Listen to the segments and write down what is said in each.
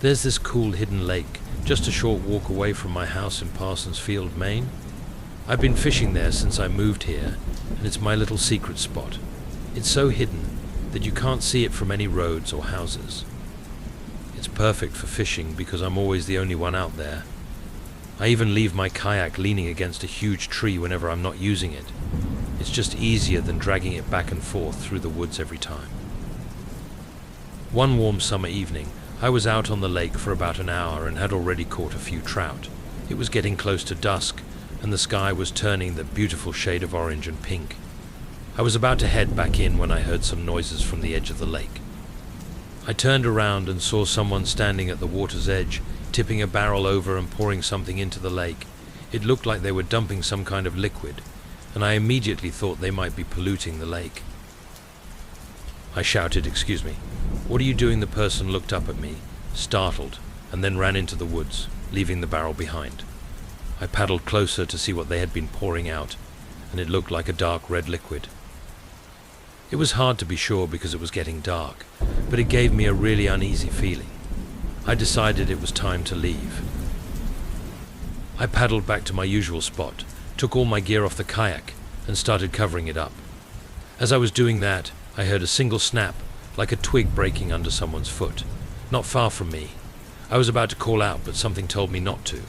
There's this cool hidden lake, just a short walk away from my house in Parsons Field, Maine. I've been fishing there since I moved here, and it's my little secret spot. It's so hidden that you can't see it from any roads or houses. It's perfect for fishing because I'm always the only one out there. I even leave my kayak leaning against a huge tree whenever I'm not using it. It's just easier than dragging it back and forth through the woods every time. One warm summer evening, I was out on the lake for about an hour and had already caught a few trout. It was getting close to dusk, and the sky was turning that beautiful shade of orange and pink. I was about to head back in when I heard some noises from the edge of the lake. I turned around and saw someone standing at the water's edge, tipping a barrel over and pouring something into the lake. It looked like they were dumping some kind of liquid, and I immediately thought they might be polluting the lake. I shouted, "Excuse me, what are you doing?" The person looked up at me, startled, and then ran into the woods, leaving the barrel behind. I paddled closer to see what they had been pouring out, and it looked like a dark red liquid. It was hard to be sure because it was getting dark, but it gave me a really uneasy feeling. I decided it was time to leave. I paddled back to my usual spot, took all my gear off the kayak, and started covering it up. As I was doing that, I heard a single snap, like a twig breaking under someone's foot, not far from me. I was about to call out, but something told me not to.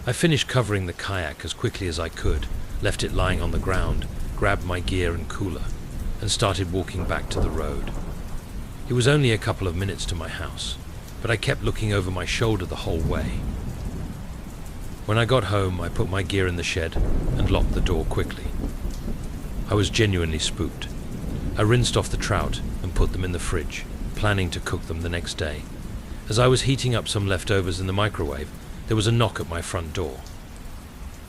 I finished covering the kayak as quickly as I could, left it lying on the ground, grabbed my gear and cooler, and started walking back to the road. It was only a couple of minutes to my house, but I kept looking over my shoulder the whole way. When I got home, I put my gear in the shed and locked the door quickly. I was genuinely spooked. I rinsed off the trout and put them in the fridge, planning to cook them the next day. As I was heating up some leftovers in the microwave, there was a knock at my front door.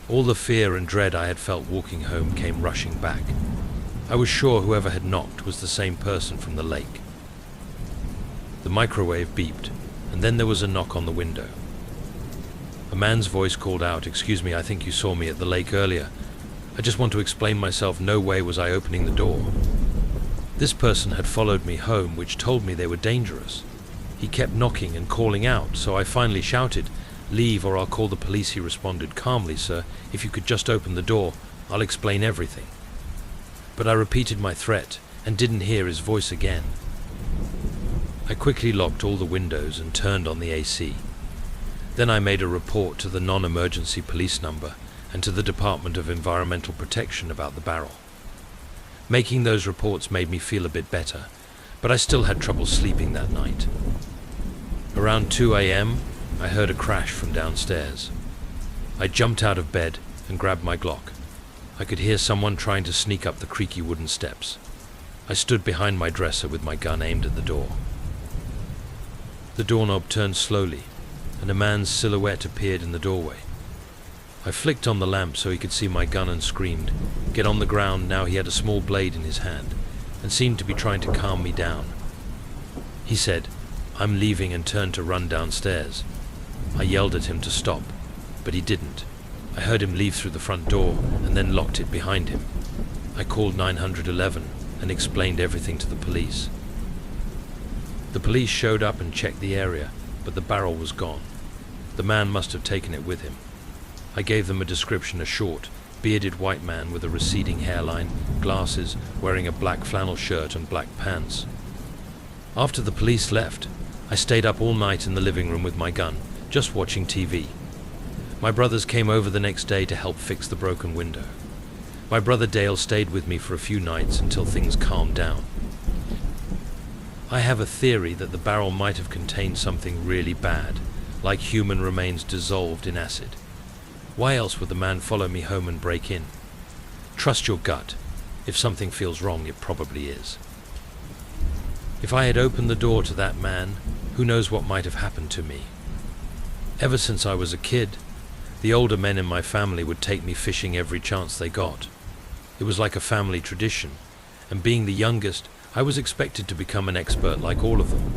All the fear and dread I had felt walking home came rushing back. I was sure whoever had knocked was the same person from the lake. The microwave beeped, and then there was a knock on the window. A man's voice called out, "Excuse me, I think you saw me at the lake earlier. I just want to explain myself. No way was I opening the door." This person had followed me home, which told me they were dangerous. He kept knocking and calling out, so I finally shouted, "Leave or I'll call the police." He responded calmly, "Sir, if you could just open the door, I'll explain everything." But I repeated my threat and didn't hear his voice again. I quickly locked all the windows and turned on the AC. Then I made a report to the non-emergency police number and to the Department of Environmental Protection about the barrel. Making those reports made me feel a bit better, but I still had trouble sleeping that night. Around 2 a.m., I heard a crash from downstairs. I jumped out of bed and grabbed my Glock. I could hear someone trying to sneak up the creaky wooden steps. I stood behind my dresser with my gun aimed at the door. The doorknob turned slowly, and a man's silhouette appeared in the doorway. I flicked on the lamp so he could see my gun and screamed, "Get on the ground!" Now he had a small blade in his hand and seemed to be trying to calm me down. He said, "I'm leaving," and turned to run downstairs. I yelled at him to stop, but he didn't. I heard him leave through the front door and then locked it behind him. I called 911 and explained everything to the police. The police showed up and checked the area, but the barrel was gone. The man must have taken it with him. I gave them a description: a short, bearded white man with a receding hairline, glasses, wearing a black flannel shirt and black pants. After the police left, I stayed up all night in the living room with my gun, just watching TV. My brothers came over the next day to help fix the broken window. My brother Dale stayed with me for a few nights until things calmed down. I have a theory that the barrel might have contained something really bad, like human remains dissolved in acid. Why else would the man follow me home and break in? Trust your gut. If something feels wrong, it probably is. If I had opened the door to that man, who knows what might have happened to me. Ever since I was a kid, the older men in my family would take me fishing every chance they got. It was like a family tradition, and being the youngest, I was expected to become an expert like all of them.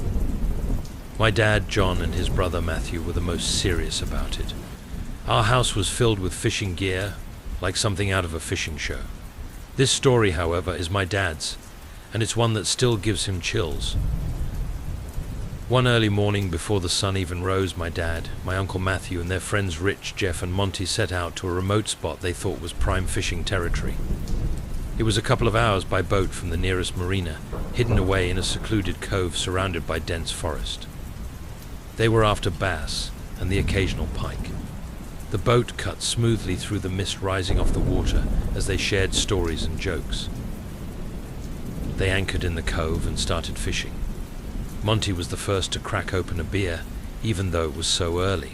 My dad, John, and his brother Matthew were the most serious about it. Our house was filled with fishing gear, like something out of a fishing show. This story, however, is my dad's, and it's one that still gives him chills. One early morning before the sun even rose, my dad, my Uncle Matthew, and their friends Rich, Jeff, and Monty set out to a remote spot they thought was prime fishing territory. It was a couple of hours by boat from the nearest marina, hidden away in a secluded cove surrounded by dense forest. They were after bass and the occasional pike. The boat cut smoothly through the mist rising off the water as they shared stories and jokes. They anchored in the cove and started fishing. Monty was the first to crack open a beer, even though it was so early.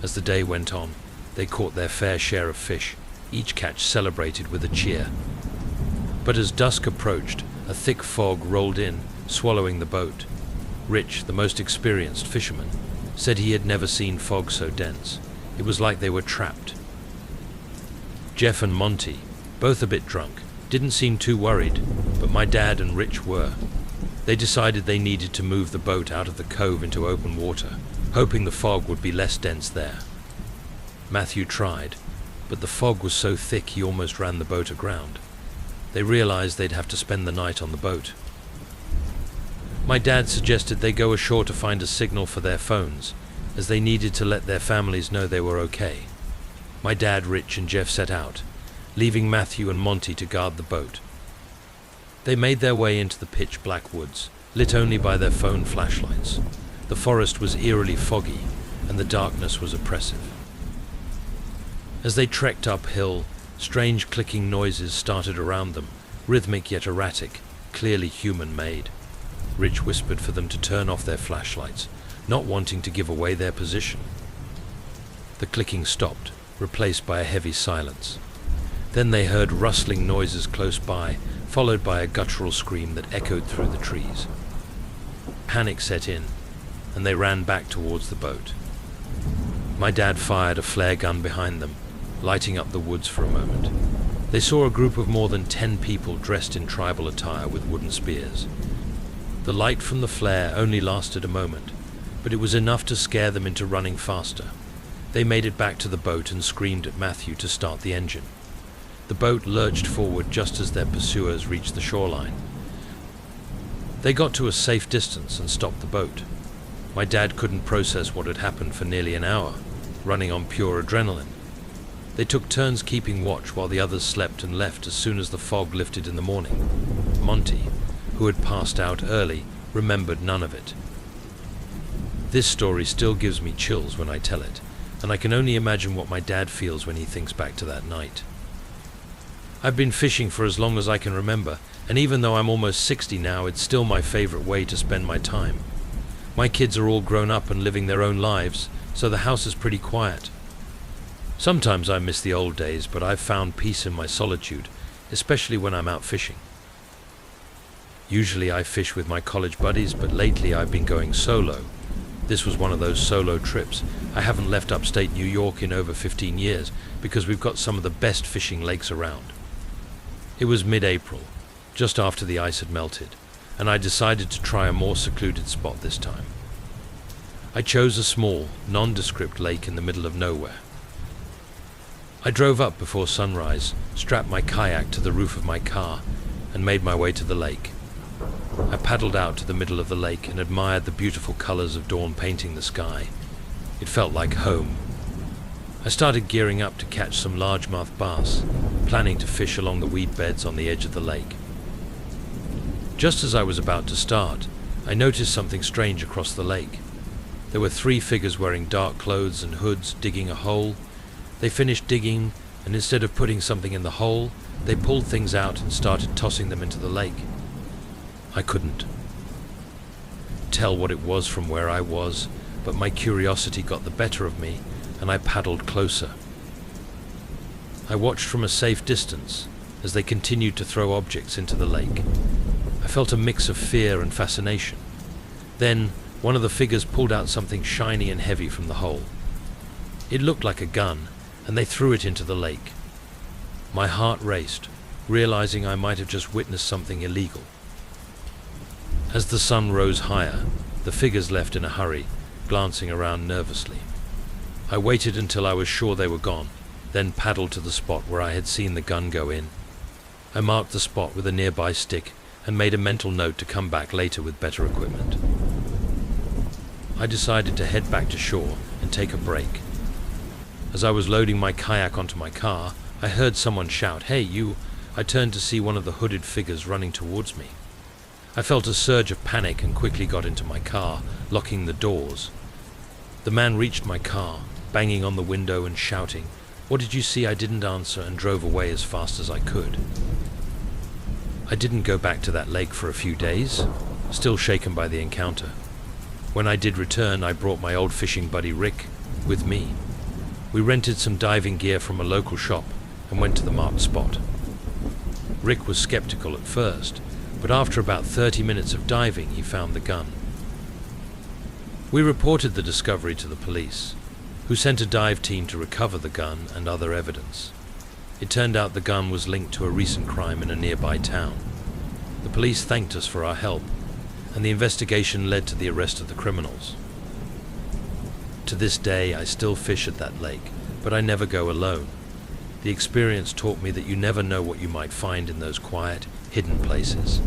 As the day went on, they caught their fair share of fish, each catch celebrated with a cheer. But as dusk approached, a thick fog rolled in, swallowing the boat. Rich, the most experienced fisherman, said he had never seen fog so dense. It was like they were trapped. Jeff and Monty, both a bit drunk, didn't seem too worried, but my dad and Rich were. They decided they needed to move the boat out of the cove into open water, hoping the fog would be less dense there. Matthew tried, but the fog was so thick he almost ran the boat aground. They realized they'd have to spend the night on the boat. My dad suggested they go ashore to find a signal for their phones, as they needed to let their families know they were okay. My dad, Rich, and Jeff set out, leaving Matthew and Monty to guard the boat. They made their way into the pitch-black woods, lit only by their phone flashlights. The forest was eerily foggy, and the darkness was oppressive. As they trekked uphill, strange clicking noises started around them, rhythmic yet erratic, clearly human-made. Rich whispered for them to turn off their flashlights, not wanting to give away their position. The clicking stopped, replaced by a heavy silence. Then they heard rustling noises close by, followed by a guttural scream that echoed through the trees. Panic set in, and they ran back towards the boat. My dad fired a flare gun behind them, lighting up the woods for a moment. They saw a group of more than 10 people dressed in tribal attire with wooden spears. The light from the flare only lasted a moment, but it was enough to scare them into running faster. They made it back to the boat and screamed at Matthew to start the engine. The boat lurched forward just as their pursuers reached the shoreline. They got to a safe distance and stopped the boat. My dad couldn't process what had happened for nearly an hour, running on pure adrenaline. They took turns keeping watch while the others slept and left as soon as the fog lifted in the morning. Monty, who had passed out early, remembered none of it. This story still gives me chills when I tell it, and I can only imagine what my dad feels when he thinks back to that night. I've been fishing for as long as I can remember, and even though I'm almost 60 now, it's still my favorite way to spend my time. My kids are all grown up and living their own lives, so the house is pretty quiet. Sometimes I miss the old days, but I've found peace in my solitude, especially when I'm out fishing. Usually I fish with my college buddies, but lately I've been going solo. This was one of those solo trips. I haven't left upstate New York in over 15 years because we've got some of the best fishing lakes around. It was mid-April, just after the ice had melted, and I decided to try a more secluded spot this time. I chose a small, nondescript lake in the middle of nowhere. I drove up before sunrise, strapped my kayak to the roof of my car, and made my way to the lake. I paddled out to the middle of the lake and admired the beautiful colors of dawn painting the sky. It felt like home. I started gearing up to catch some largemouth bass, planning to fish along the weed beds on the edge of the lake. Just as I was about to start, I noticed something strange across the lake. There were 3 figures wearing dark clothes and hoods digging a hole. They finished digging, and instead of putting something in the hole, they pulled things out and started tossing them into the lake. I couldn't tell what it was from where I was, but my curiosity got the better of me, and I paddled closer. I watched from a safe distance as they continued to throw objects into the lake. I felt a mix of fear and fascination. Then, one of the figures pulled out something shiny and heavy from the hole. It looked like a gun, and they threw it into the lake. My heart raced, realizing I might have just witnessed something illegal. As the sun rose higher, the figures left in a hurry, glancing around nervously. I waited until I was sure they were gone, then paddled to the spot where I had seen the gun go in. I marked the spot with a nearby stick and made a mental note to come back later with better equipment. I decided to head back to shore and take a break. As I was loading my kayak onto my car, I heard someone shout, "Hey, you!" I turned to see one of the hooded figures running towards me. I felt a surge of panic and quickly got into my car, locking the doors. The man reached my car, banging on the window and shouting, "What did you see?" I didn't answer and drove away as fast as I could. I didn't go back to that lake for a few days, still shaken by the encounter. When I did return, I brought my old fishing buddy Rick with me. We rented some diving gear from a local shop and went to the marked spot. Rick was skeptical at first, but after about 30 minutes of diving, he found the gun. We reported the discovery to the police, who sent a dive team to recover the gun and other evidence. It turned out the gun was linked to a recent crime in a nearby town. The police thanked us for our help, and the investigation led to the arrest of the criminals. To this day, I still fish at that lake, but I never go alone. The experience taught me that you never know what you might find in those quiet, hidden places.